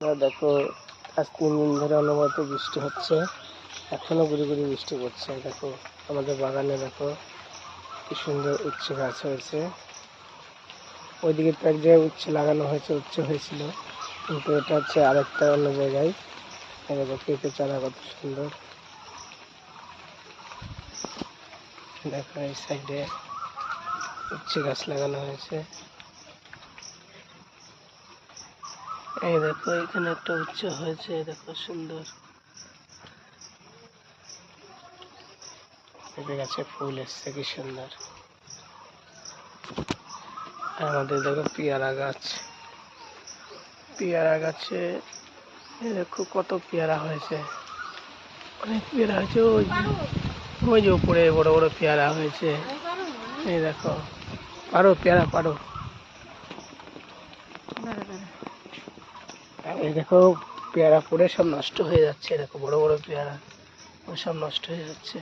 দেখো আজ 3 দিন ধরে অনবরত বৃষ্টি হচ্ছে, এখনো গুড়ি গুড়ি বৃষ্টি পড়ছে। দেখো আমাদের বাগানে দেখো কি সুন্দর উচ্ছে গাছ হয়েছে। ওইদিকে তো এক জায়গায় উচ্ছে লাগানো হয়েছে, উচ্ছে হয়েছিল, কিন্তু এটা হচ্ছে আরেকটা অন্য জায়গায়। দেখো পেঁপে চারা কত সুন্দর। দেখো এই সাইডে উচ্ছে গাছ লাগানো হয়েছে। এই দেখো এখানে একটা উচ্ছে হয়েছে, দেখো সুন্দর। পেঁপে গাছে ফুল এসছে কি সুন্দর। আর আমাদের দেখো পেয়ারা গাছ, পেয়ারা গাছে দেখো কত পেয়ারা হয়েছে, অনেক পেয়ারা হয়েছে। ওই যে উপরে বড় বড় পেয়ারা হয়েছে। এই দেখো, পারো পেয়ারা পারো। এই দেখো পেয়ারা পড়ে সব নষ্ট হয়ে যাচ্ছে, দেখো বড় বড় পেয়ারা সব নষ্ট হয়ে যাচ্ছে।